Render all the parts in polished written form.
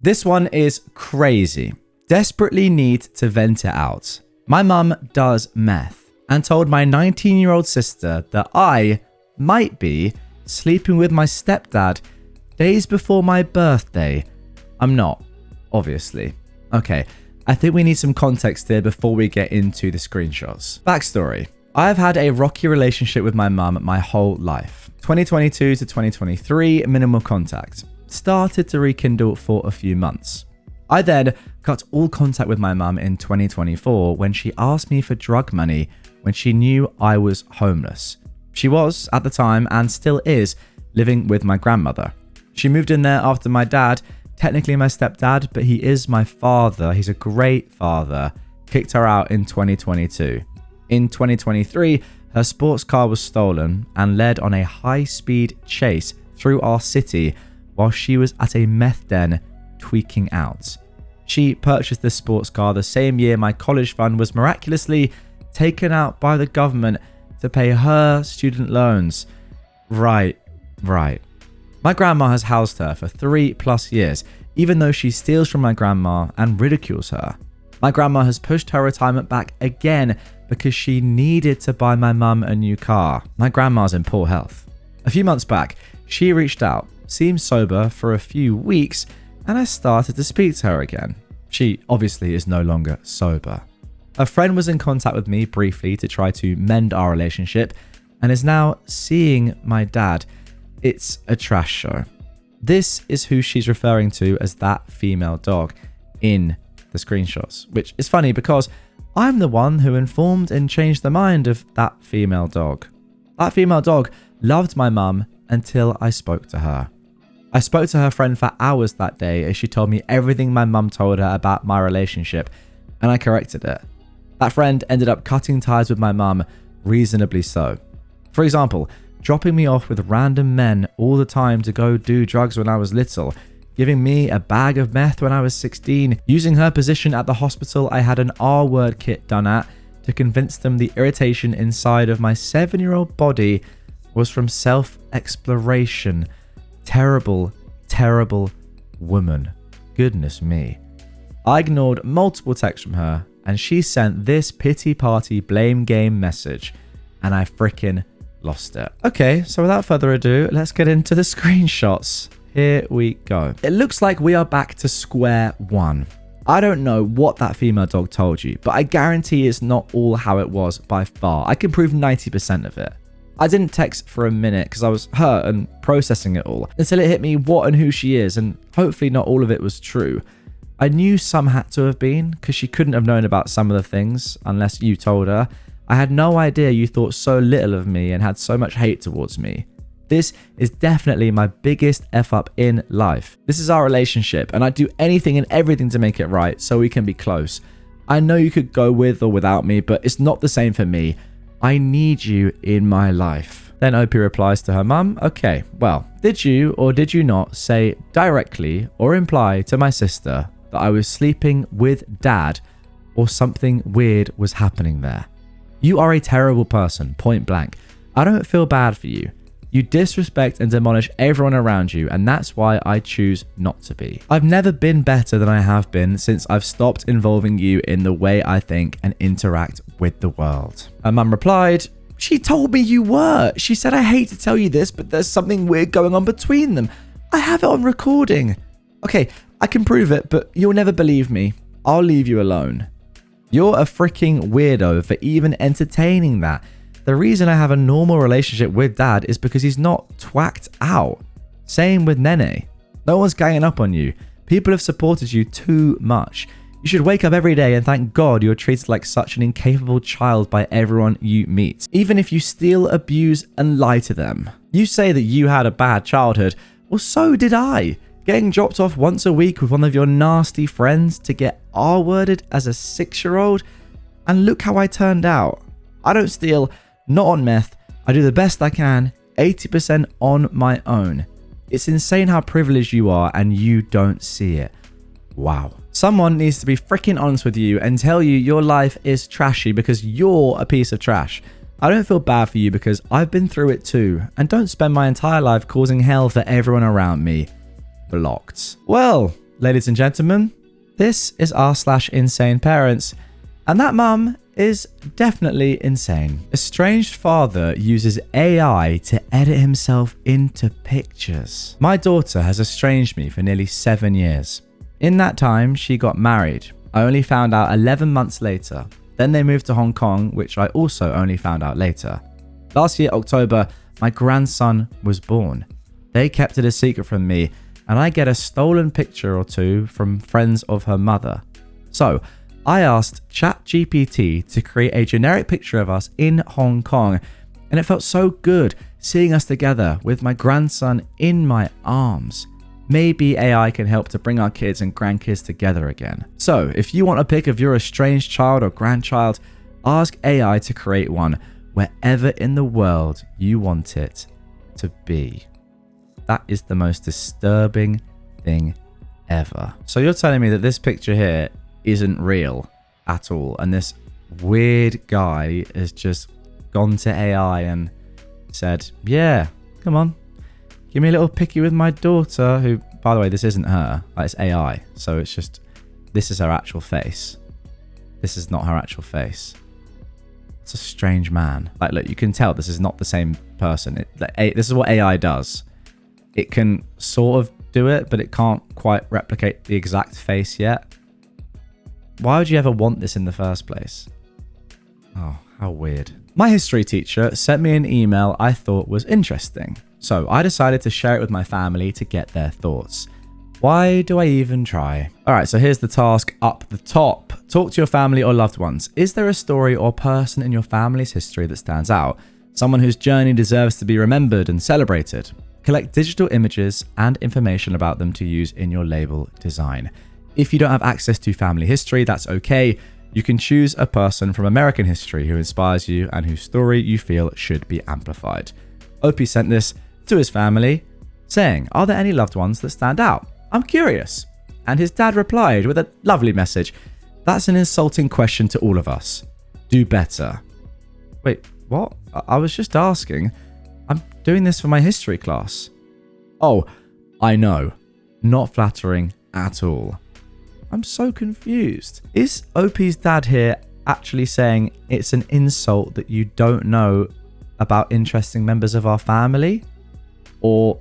This one is crazy. Desperately need to vent it out. My mum does meth and told my 19-year-old sister that I might be sleeping with my stepdad days before my birthday. I'm not, obviously. Okay, I think we need some context here before we get into the screenshots. Backstory. I've had a rocky relationship with my mum my whole life. 2022 to 2023, minimal contact. Started to rekindle for a few months. I then cut all contact with my mum in 2024 when she asked me for drug money when she knew I was homeless. She was, at the time, and still is, living with my grandmother. She moved in there after my dad, technically my stepdad, but he is my father. He's a great father. Kicked her out in 2022. In 2023, her sports car was stolen and led on a high-speed chase through our city while she was at a meth den tweaking out. She purchased this sports car the same year my college fund was miraculously taken out by the government to pay her student loans. Right. My grandma has housed her for 3+ years, even though she steals from my grandma and ridicules her. My grandma has pushed her retirement back again because she needed to buy my mum a new car. My grandma's in poor health. A few months back, she reached out, seemed sober for a few weeks, and I started to speak to her again. She obviously is no longer sober. A friend was in contact with me briefly to try to mend our relationship and is now seeing my dad. It's a trash show. This is who she's referring to as that female dog in the screenshots, which is funny because I'm the one who informed and changed the mind of that female dog. That female dog loved my mum until I spoke to her. I spoke to her friend for hours that day as she told me everything my mum told her about my relationship, and I corrected it. That friend ended up cutting ties with my mum, reasonably so. For example, dropping me off with random men all the time to go do drugs when I was little, giving me a bag of meth when I was 16, using her position at the hospital I had an R-word kit done at to convince them the irritation inside of my 7-year-old body was from self-exploration. Terrible woman. Goodness me. I ignored multiple texts from her and she sent this pity party blame game message and I frickin' lost it. Okay, so without further ado, let's get into the screenshots. Here we go. It looks like we are back to square one. I don't know what that female dog told you, but I guarantee it's not all how it was by far. I can prove 90% of it. I didn't text for a minute because I was hurt and processing it all until it hit me what and who she is, and hopefully not all of it was true. I knew some had to have been because she couldn't have known about some of the things unless you told her. I had no idea you thought so little of me and had so much hate towards me. This is definitely my biggest F up in life. This is our relationship and I'd do anything and everything to make it right so we can be close. I know you could go with or without me, but it's not the same for me. I need you in my life. Then Opie replies to her mum, okay, well, did you or did you not say directly or imply to my sister that I was sleeping with dad or something weird was happening there? You are a terrible person, point blank. I don't feel bad for you. You disrespect and demolish everyone around you, and that's why I choose not to be. I've never been better than I have been since I've stopped involving you in the way I think and interact with the world. Her mum replied, she told me you were. She said, I hate to tell you this, but there's something weird going on between them. I have it on recording. Okay, I can prove it, but you'll never believe me. I'll leave you alone. You're a freaking weirdo for even entertaining that. The reason I have a normal relationship with dad is because he's not twacked out. Same with Nene. No one's ganging up on you. People have supported you too much. You should wake up every day and thank God you're treated like such an incapable child by everyone you meet, even if you steal, abuse, and lie to them. You say that you had a bad childhood. Well, so did I. Getting dropped off once a week with one of your nasty friends to get R-worded as a 6-year-old. And look how I turned out. I don't steal. Not on meth. I do the best I can, 80% on my own. It's insane how privileged you are and you don't see it. Wow. Someone needs to be freaking honest with you and tell you your life is trashy because you're a piece of trash. I don't feel bad for you because I've been through it too, and don't spend my entire life causing hell for everyone around me. Blocked. Well, ladies and gentlemen, this is r/insane_parents, and that mum is definitely insane. Estranged father uses AI to edit himself into pictures. My daughter has estranged me for nearly 7 years. In that time, she got married. I only found out 11 months later. Then they moved to Hong Kong, which I also only found out later. Last year, October, my grandson was born. They kept it a secret from me, and I get a stolen picture or two from friends of her mother. So, I asked ChatGPT to create a generic picture of us in Hong Kong, and it felt so good seeing us together with my grandson in my arms. Maybe AI can help to bring our kids and grandkids together again. So, if you want a pic of your estranged child or grandchild, ask AI to create one wherever in the world you want it to be. That is the most disturbing thing ever. So you're telling me that this picture here isn't real at all, and this weird guy has just gone to AI and said, yeah, come on, give me a little picky with my daughter, who, by the way, this isn't her, like, it's AI, so it's just, this is her actual face. This is not her actual face. It's a strange man. Like, look, you can tell this is not the same person. This is what AI does. It can sort of do it, but it can't quite replicate the exact face yet. Why would you ever want this in the first place? Oh, how weird. My history teacher sent me an email I thought was interesting, so I decided to share it with my family to get their thoughts. Why do I even try? Alright, so here's the task up the top. Talk to your family or loved ones. Is there a story or person in your family's history that stands out? Someone whose journey deserves to be remembered and celebrated? Collect digital images and information about them to use in your label design. If you don't have access to family history, that's okay. You can choose a person from American history who inspires you and whose story you feel should be amplified. Opie sent this to his family, saying, are there any loved ones that stand out? I'm curious. And his dad replied with a lovely message. That's an insulting question to all of us. Do better. Wait, what? I was just asking. I'm doing this for my history class. Oh, I know. Not flattering at all. I'm so confused. Is Opie's dad here actually saying it's an insult that you don't know about interesting members of our family? Or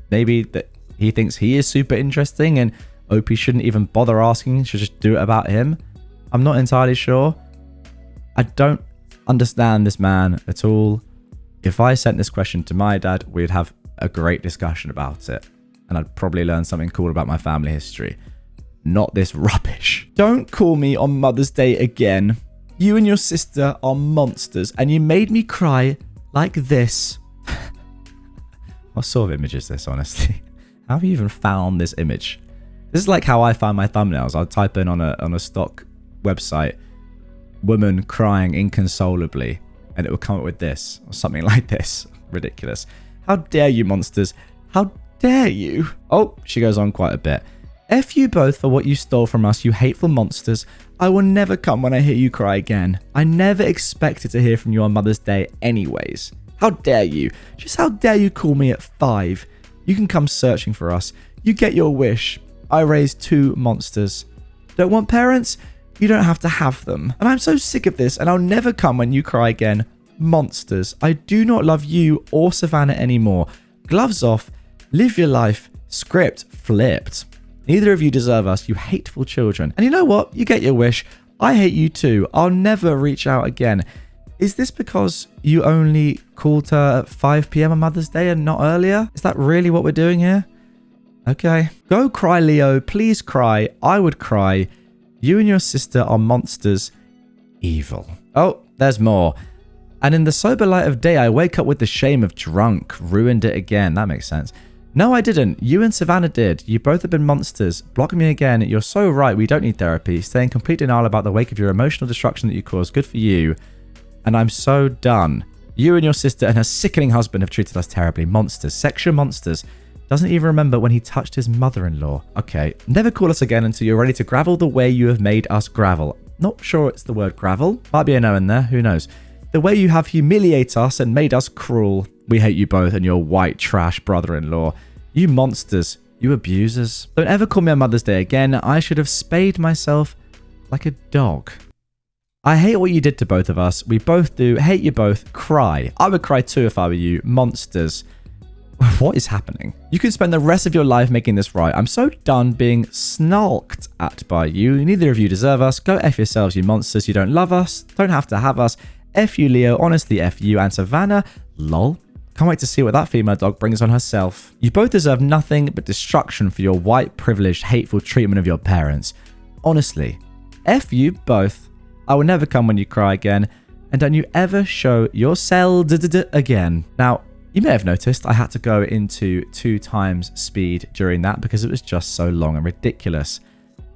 maybe that he thinks he is super interesting and Opie shouldn't even bother asking, should just do it about him? I'm not entirely sure. I don't understand this man at all. If I sent this question to my dad, we'd have a great discussion about it. And I'd probably learn something cool about my family history. Not this rubbish. Don't call me on Mother's Day again. You and your sister are monsters and you made me cry like this. What sort of image is this, honestly? How have you even found this image? This is like how I find my thumbnails. I'll type in on a stock website, woman crying inconsolably, and it will come up with this, or something like this. Ridiculous. How dare you, monsters? How dare you? Oh, she goes on quite a bit. F you both for what you stole from us, you hateful monsters. I will never come when I hear you cry again. I never expected to hear from you on Mother's Day anyways. How dare you? Just how dare you call me at 5? You can come searching for us. You get your wish. I raised 2 monsters. Don't want parents? You don't have to have them. And I'm so sick of this, and I'll never come when you cry again. Monsters. I do not love you or Savannah anymore. Gloves off. Live your life. Script flipped. Neither of you deserve us, you hateful children. And you know what? You get your wish. I hate you too. I'll never reach out again. Is this because you only called her at 5 p.m. on Mother's Day and not earlier? Is that really what we're doing here? Okay. Go cry, Leo. Please cry. I would cry. You and your sister are monsters. Evil. Oh, there's more. And in the sober light of day, I wake up with the shame of drunk. Ruined it again. That makes sense. No, I didn't. You and Savannah did. You both have been monsters. Block me again. You're so right. We don't need therapy. Stay in complete denial about the wake of your emotional destruction that you caused. Good for you. And I'm so done. You and your sister and her sickening husband have treated us terribly. Monsters. Sexual monsters. Doesn't even remember when he touched his mother-in-law. Okay. Never call us again until you're ready to gravel the way you have made us gravel. Not sure it's the word gravel. Might be a no in there. Who knows? The way you have humiliated us and made us cruel. We hate you both and your white trash brother-in-law. You monsters. You abusers. Don't ever call me on Mother's Day again. I should have spayed myself like a dog. I hate what you did to both of us. We both do. Hate you both. Cry. I would cry too if I were you. Monsters. What is happening? You can spend the rest of your life making this right. I'm so done being snarked at by you. Neither of you deserve us. Go F yourselves, you monsters. You don't love us. Don't have to have us. F you, Leo. Honestly, F you. And Savannah. Lol. Can't wait to see what that female dog brings on herself. You both deserve nothing but destruction for your white, privileged, hateful treatment of your parents. Honestly. F you both. I will never come when you cry again. And don't you ever show your cell again. Now, you may have noticed I had to go into 2 times speed during that because it was just so long and ridiculous.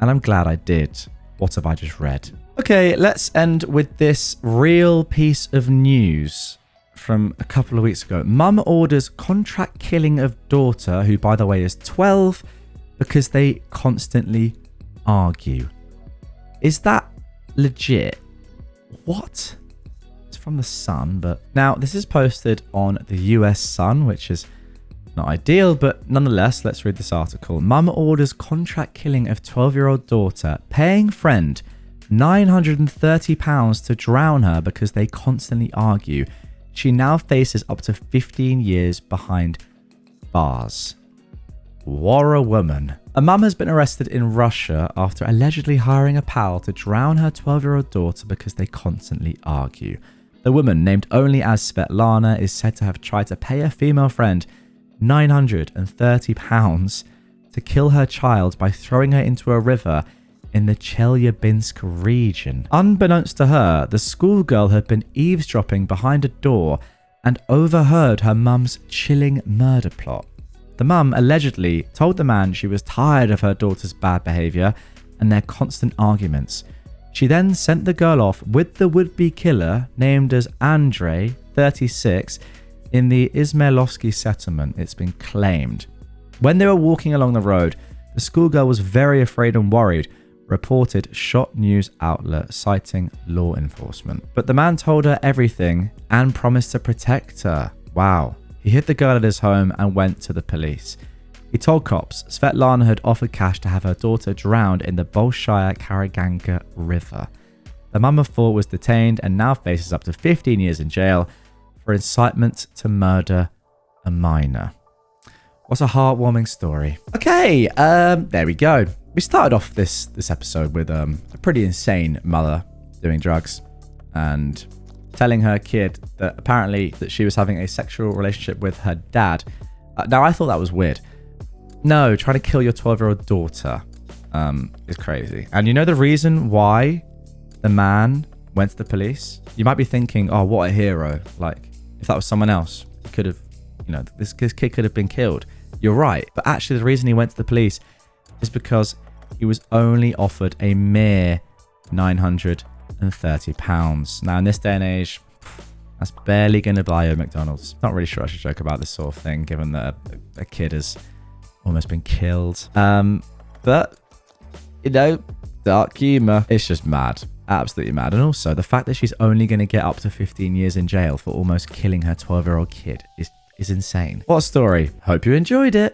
And I'm glad I did. What have I just read? Okay, let's end with this real piece of news from a couple of weeks ago. Mum orders contract killing of daughter, who by the way is 12, because they constantly argue. Is that legit? What? From the Sun, but now this is posted on the US Sun, which is not ideal, but nonetheless, let's read this article. Mum orders contract killing of 12-year-old daughter, paying friend £930 to drown her because they constantly argue. She now faces up to 15 years behind bars. What a woman. A mum has been arrested in Russia after allegedly hiring a pal to drown her 12-year-old daughter because they constantly argue. The woman, named only as Svetlana, is said to have tried to pay a female friend £930 to kill her child by throwing her into a river in the Chelyabinsk region. Unbeknownst to her, the schoolgirl had been eavesdropping behind a door and overheard her mum's chilling murder plot. The mum allegedly told the man she was tired of her daughter's bad behaviour and their constant arguments. She then sent the girl off with the would-be killer, named as Andrei, 36, in the Izmailovsky settlement, it's been claimed. When they were walking along the road, the schoolgirl was very afraid and worried, reported Shot News outlet citing law enforcement. But the man told her everything and promised to protect her. Wow. He hid the girl at his home and went to the police. He told cops Svetlana had offered cash to have her daughter drowned in the Bolshaya Karaganga River. The mum of 4 was detained and now faces up to 15 years in jail for incitement to murder a minor. What a heartwarming story. Okay, there we go. We started off this episode with a pretty insane mother doing drugs and telling her kid that apparently that she was having a sexual relationship with her dad. Now, I thought that was weird. No, trying to kill your 12-year-old daughter is crazy. And you know the reason why the man went to the police? You might be thinking, oh, what a hero. Like, if that was someone else, he could have, this kid could have been killed. You're right. But actually, the reason he went to the police is because he was only offered a mere £930. Now, in this day and age, that's barely going to buy you a McDonald's. Not really sure I should joke about this sort of thing, given that a kid has almost been killed. But, dark humor. It's just mad. Absolutely mad. And also, the fact that she's only going to get up to 15 years in jail for almost killing her 12-year-old kid is insane. What a story. Hope you enjoyed it.